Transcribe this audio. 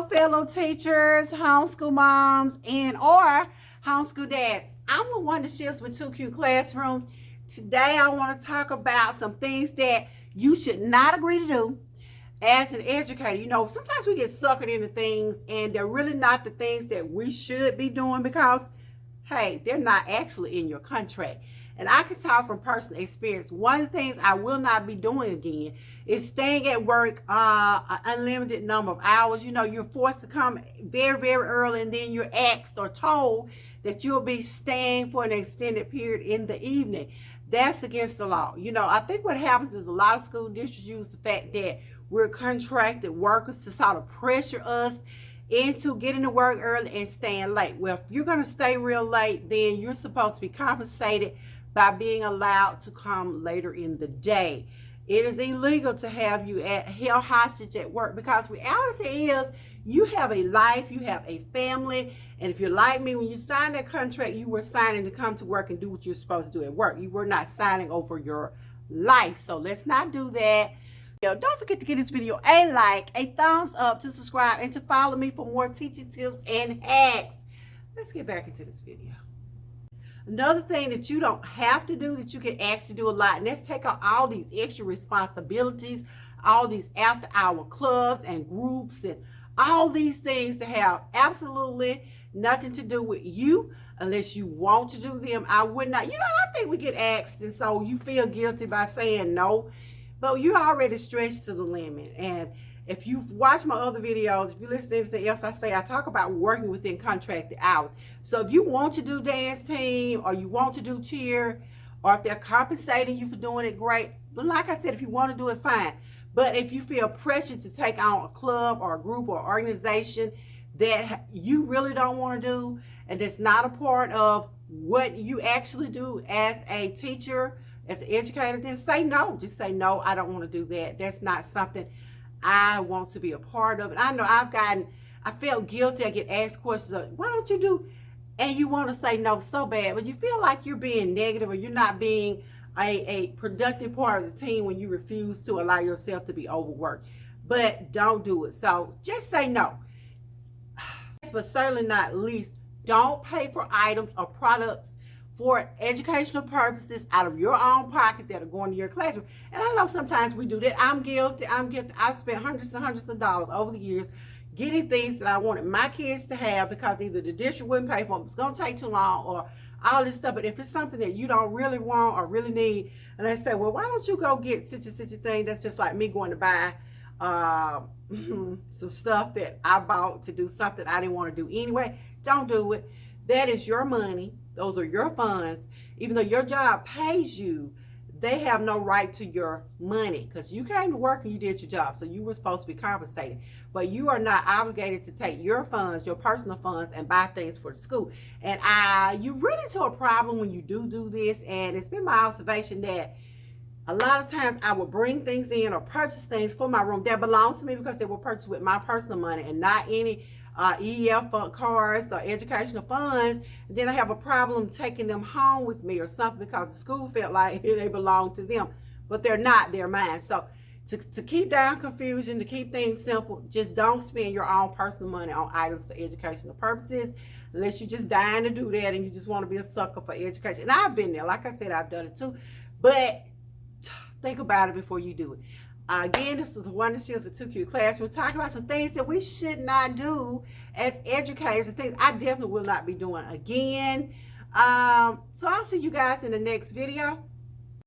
Fellow teachers, homeschool moms, and or homeschool dads. I'm LaWanda Shields with 2 Cute Classrooms. Today I want to talk about some things that you should not agree to do as an educator. You know, sometimes we get suckered into things and they're really not the things that we should be doing because, hey, they're not actually in your contract. And I can talk from personal experience. One of the things I will not be doing again is staying at work an unlimited number of hours. You know, you're forced to come very, very early, and then you're asked or told that you'll be staying for an extended period in the evening. That's against the law. You know, I think what happens is a lot of school districts use the fact that we're contracted workers to sort of pressure us into getting to work early and staying late. Well, if you're going to stay real late, then you're supposed to be compensated by being allowed to come later in the day. It is illegal to have you held hostage at work because reality is you have a life, you have a family, and if you're like me, when you signed that contract, you were signing to come to work and do what you're supposed to do at work. You were not signing over your life. So let's not do that. Don't forget to give this video a like, a thumbs up, to subscribe, and to follow me for more teaching tips and hacks. Let's get back into this video. Another thing that you don't have to do that you can actually do a lot, and that's take on all these extra responsibilities, all these after-hour clubs and groups and all these things that have absolutely nothing to do with you unless you want to do them. I would not. You know, I think we get asked, and so you feel guilty by saying no, but you're already stretched to the limit. And if you've watched my other videos, if you listen to anything else I say, I talk about working within contracted hours. So if you want to do dance team or you want to do cheer, or if they're compensating you for doing it, great. But like I said, if you want to do it, fine. But if you feel pressure to take on a club or a group or organization that you really don't want to do, and that's not a part of what you actually do as a teacher, as an educator, then say no. Just say, no, I don't want to do that. That's not something I want to be a part of. And I know I felt guilty. I get asked questions like, why don't you do, and you want to say no so bad, but you feel like you're being negative or you're not being a productive part of the team when you refuse to allow yourself to be overworked. But don't do it. So just say no. But certainly not least, don't pay for items or products for educational purposes out of your own pocket that are going to your classroom. And I know sometimes we do that. I'm guilty. I've spent hundreds and hundreds of dollars over the years getting things that I wanted my kids to have because either the district wouldn't pay for them, it's going to take too long, or all this stuff. But if it's something that you don't really want or really need, and they say, well, why don't you go get such and such a thing? That's just like me going to buy some stuff that I bought to do something I didn't want to do anyway. Don't do it. That is your money. Those are your funds. Even though your job pays you, they have no right to your money because you came to work and you did your job. So you were supposed to be compensated. But you are not obligated to take your funds, your personal funds, and buy things for the school. And you run into a problem when you do this. And it's been my observation that a lot of times I would bring things in or purchase things for my room that belong to me because they were purchased with my personal money and not any EF cards or educational funds. And then I have a problem taking them home with me or something because the school felt like they belong to them, but they're not, they're mine. So to keep down confusion, to keep things simple, just don't spend your own personal money on items for educational purposes unless you're just dying to do that and you just want to be a sucker for education. And I've been there. Like I said, I've done it too, but think about it before you do it. Again, this is LaWanda Shields with 2 Cute Classrooms. We're talking about some things that we should not do as educators and things I definitely will not be doing again. So I'll see you guys in the next video.